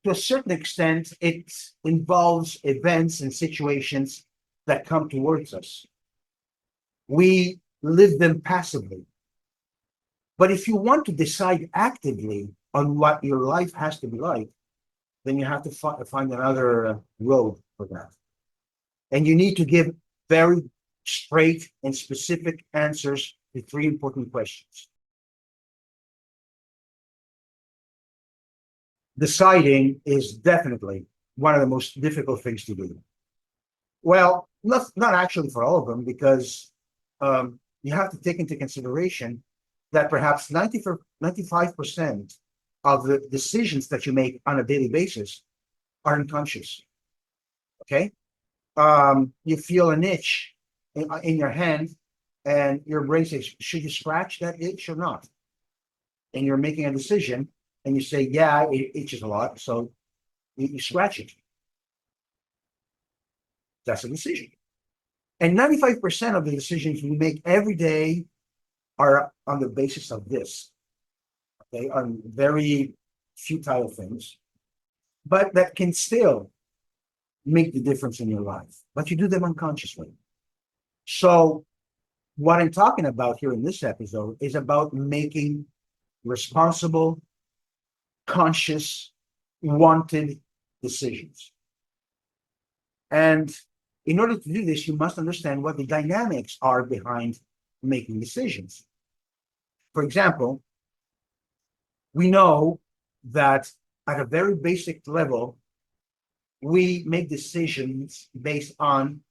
to a certain extent, it involves events and situations that come towards us. We live them passively. But if you want to decide actively on what your life has to be like, then you have to find another road for that. And you need to give very straight and specific answers to three important questions. Deciding is definitely one of the most difficult things to do. Well, not actually for all of them, because you have to take into consideration that perhaps 95% of the decisions that you make on a daily basis are unconscious. Okay. You feel an itch in your hand, and your brain says, should you scratch that itch or not? And you're making a decision, and you say, yeah, it itches a lot. So you scratch it. That's a decision. And 95% of the decisions we make every day are on the basis of this. Okay, on very futile things, but that can still make the difference in your life. But you do them unconsciously. So, what I'm talking about here in this episode is about making responsible, conscious, wanted decisions. And in order to do this, you must understand what the dynamics are behind making decisions. For example, we know that at a very basic level, we make decisions based on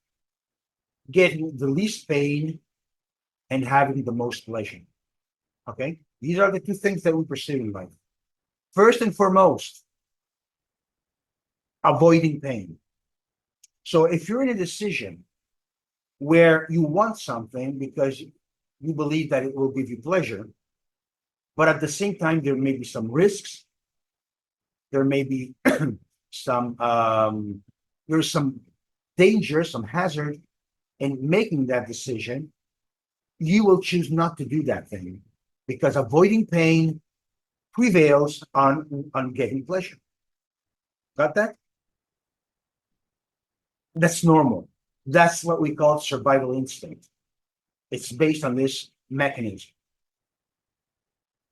getting the least pain and having the most pleasure. Okay? These are the two things that we pursue in life. First and foremost, avoiding pain. So if you're in a decision where you want something because you believe that it will give you pleasure, but at the same time, there may be some risks, there may be some there's some danger, some hazard in making that decision, you will choose not to do that thing because avoiding pain prevails on getting pleasure. Got that? That's normal. That's what we call survival instinct. It's based on this mechanism.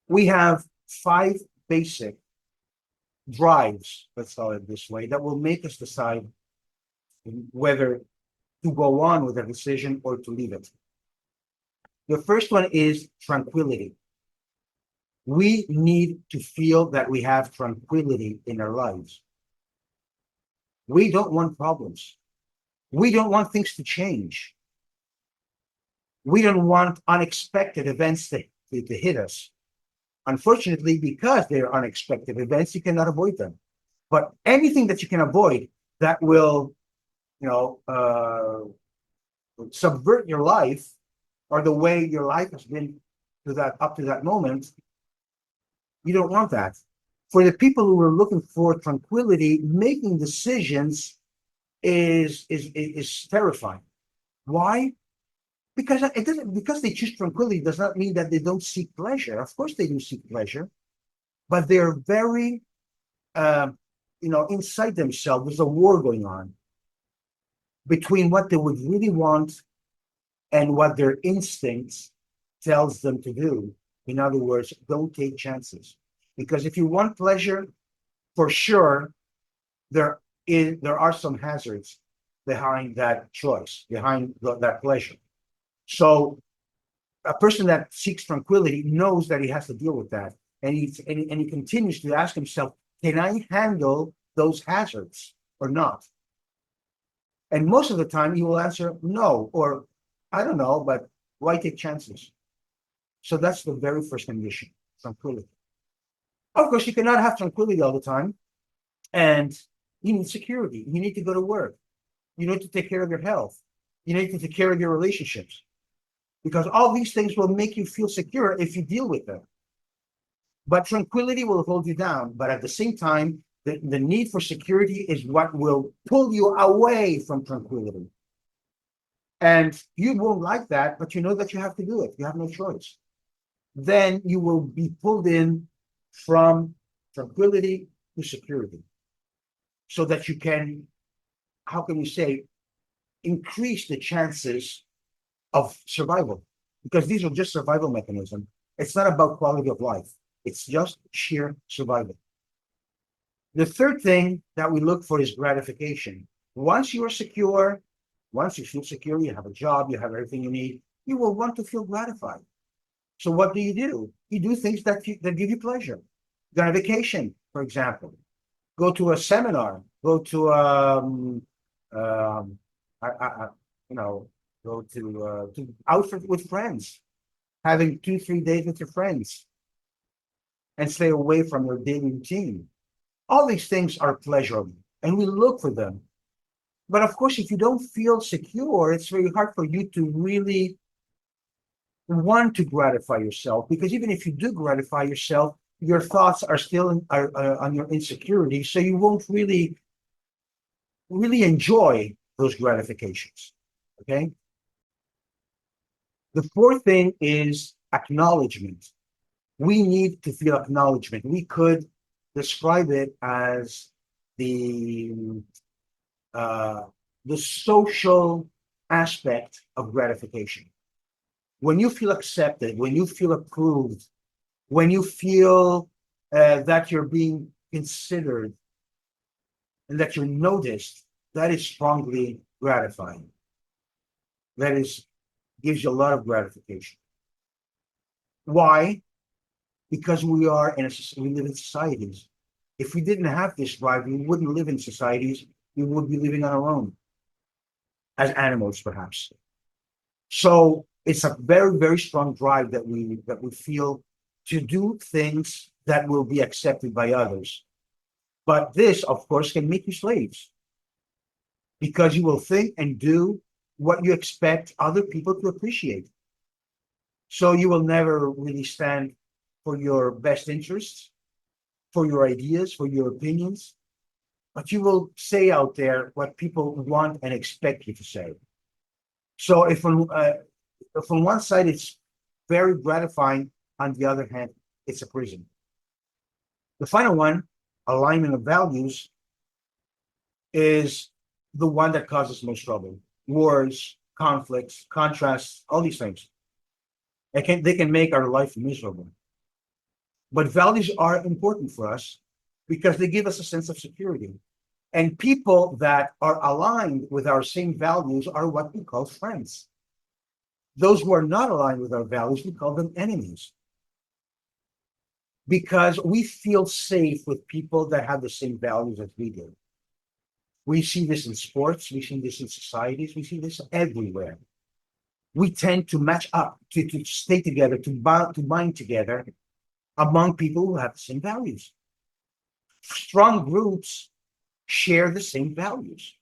We have 5 basic drives, let's call it this way, that will make us decide whether to go on with a decision or to leave it. The first one is tranquility. We need to feel that we have tranquility in our lives. We don't want problems. We don't want things to change. We don't want unexpected events to hit us. Unfortunately, because they're unexpected events, you cannot avoid them. But anything that you can avoid that will, subvert your life or the way your life has been up to that moment, you don't want that. For the people who are looking for tranquility, making decisions is terrifying. Why? Because they choose tranquility does not mean that they don't seek pleasure. Of course they do seek pleasure, but they're very inside themselves. There's a war going on between what they would really want and what their instincts tells them to do. In other words, don't take chances. Because if you want pleasure, for sure, there are some hazards behind that choice, behind that pleasure. So a person that seeks tranquility knows that he has to deal with that. And he continues to ask himself, can I handle those hazards or not? And most of the time he will answer no, or I don't know, but why take chances? So that's the very first condition, tranquility. Of course, you cannot have tranquility all the time. And you need security. You need to go to work. You need to take care of your health. You need to take care of your relationships. Because all these things will make you feel secure if you deal with them. But tranquility will hold you down. But at the same time, the need for security is what will pull you away from tranquility. And you won't like that, but you know that you have to do it. You have no choice. Then you will be pulled in from tranquility to security. so that you can, how can we say, increase the chances of survival, because these are just survival mechanisms. It's not about quality of life. It's just sheer survival. The third thing that we look for is gratification. Once you are secure, once you feel secure, you have a job, you have everything you need, you will want to feel gratified. So what do? You do things that give you pleasure. Go on a vacation, for example. Go to a seminar. Go to um, I, you know, go to out with friends, having 2, 3 days with your friends, and stay away from your daily routine. All these things are pleasurable, and we look for them. But of course, if you don't feel secure, it's very hard for you to really want to gratify yourself, because even if you do gratify yourself, your thoughts are still on your insecurity, so you won't really enjoy those gratifications. Okay. The fourth thing is acknowledgement. We need to feel acknowledgement. We could describe it as the uh, the social aspect of gratification. When you feel accepted, when you feel approved, when you feel that you're being considered and that you're noticed, that is strongly gratifying. That is gives you a lot of gratification. Why? Because we live in societies. If we didn't have this drive, we wouldn't live in societies. We would be living on our own as animals, perhaps. So it's a very, very strong drive that we feel to do things that will be accepted by others. But this, of course, can make you slaves, because you will think and do what you expect other people to appreciate. So you will never really stand for your best interests, for your ideas, for your opinions, but you will say out there what people want and expect you to say. So if on one side it's very gratifying, on the other hand, it's a prison. The final one, alignment of values, is the one that causes most trouble. Wars, conflicts, contrasts, all these things. They can make our life miserable. But values are important for us because they give us a sense of security. And people that are aligned with our same values are what we call friends. Those who are not aligned with our values, we call them enemies, because we feel safe with people that have the same values as we do. We see this in sports, we see this in societies, we see this everywhere. We tend to match up, to stay together, to bind together among people who have the same values. Strong groups share the same values.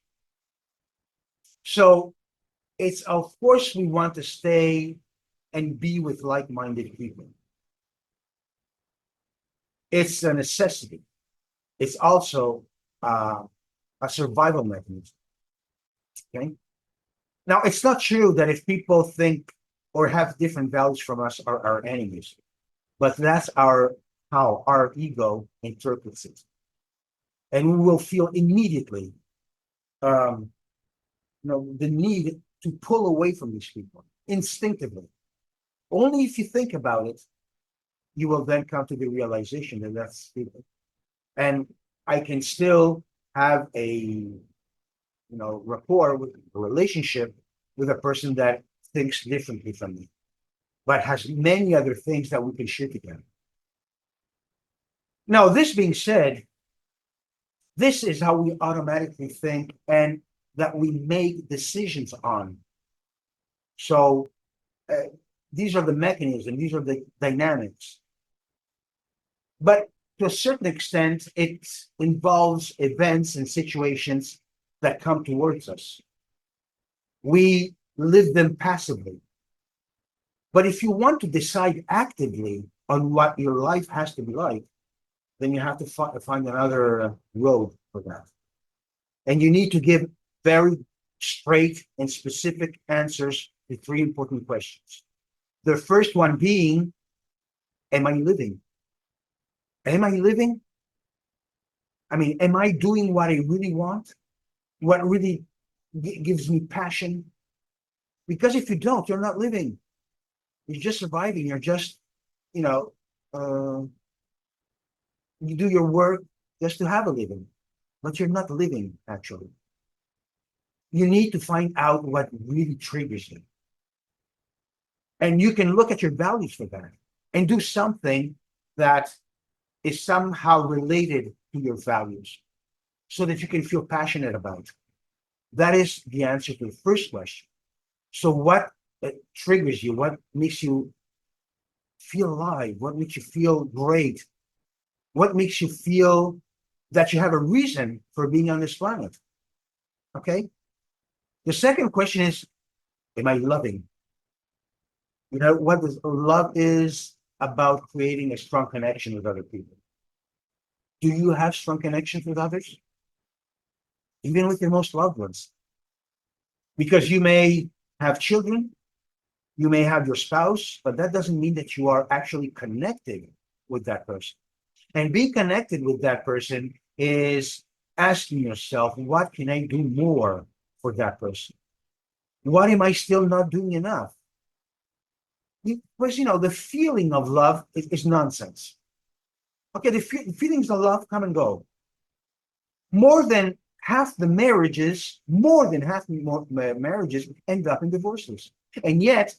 So it's, of course, we want to stay and be with like-minded people. It's a necessity. It's also a survival mechanism. Okay. Now, it's not true that if people think or have different values from us are our enemies, but that's how our ego interprets it, and we will feel immediately, um, the need to pull away from these people instinctively. Only if you think about it, you will then come to the realization that that's stupid. And I can still have a rapport with a relationship with a person that thinks differently from me, but has many other things that we can share together. Now, this being said, this is how we automatically think and that we make decisions on. So uh, these are the mechanisms, these are the dynamics. But to a certain extent, it involves events and situations that come towards us. We live them passively. But if you want to decide actively on what your life has to be like, then you have to find another road for that. And you need to give very straight and specific answers to three important questions. The first one being, am I living? Am I living? I mean, am I doing what I really want? What really gives me passion? Because if you don't, you're not living. You're just surviving. You're just, you know, uh, you do your work just to have a living, but you're not living actually. You need to find out what really triggers you. And you can look at your values for that and do something that is somehow related to your values so that you can feel passionate about. That is the answer to the first question. So, what triggers you? What makes you feel alive? What makes you feel great? What makes you feel that you have a reason for being on this planet? Okay. The second question is, am I loving? You know, what is love is about creating a strong connection with other people. Do you have strong connections with others? Even with your most loved ones? Because you may have children, you may have your spouse, but that doesn't mean that you are actually connected with that person. And being connected with that person is asking yourself, what can I do more for that person? What am I still not doing enough? Because, the feeling of love is nonsense. Okay, the feelings of love come and go. More than half the marriages, more than half the marriages end up in divorces. And yet,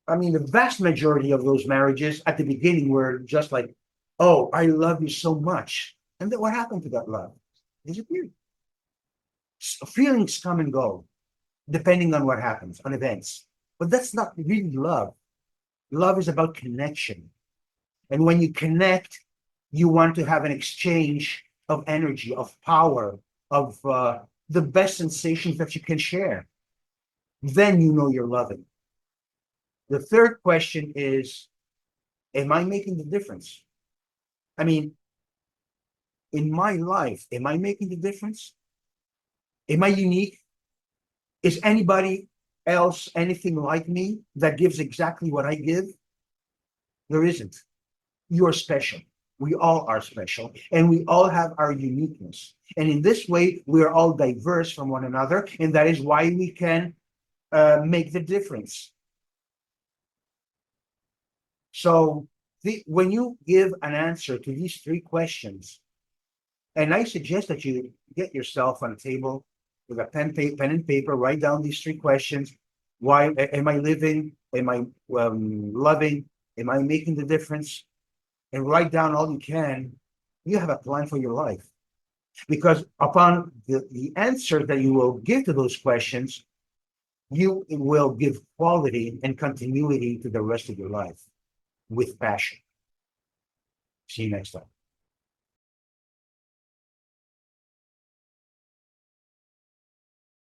I mean, the vast majority of those marriages at the beginning were just like, oh, I love you so much. And then what happened to that love? Disappeared. Feelings come and go, depending on what happens, on events. But that's not really love. Love is about connection. And when you connect, you want to have an exchange of energy, of power, of the best sensations that you can share. Then you know you're loving. The third question is, am I making the difference? I mean, in my life, am I making the difference? Am I unique? Is anybody else anything like me that gives exactly what I give? There isn't. You are special. We all are special, and we all have our uniqueness. And in this way, we are all diverse from one another, and that is why we can make the difference. So, when you give an answer to these three questions, and I suggest that you get yourself on a table with a pen and paper, write down these three questions. Why am I living? Am I loving? Am I making the difference? And write down all you can. You have a plan for your life. Because upon the answer that you will give to those questions, you will give quality and continuity to the rest of your life with passion. See you next time.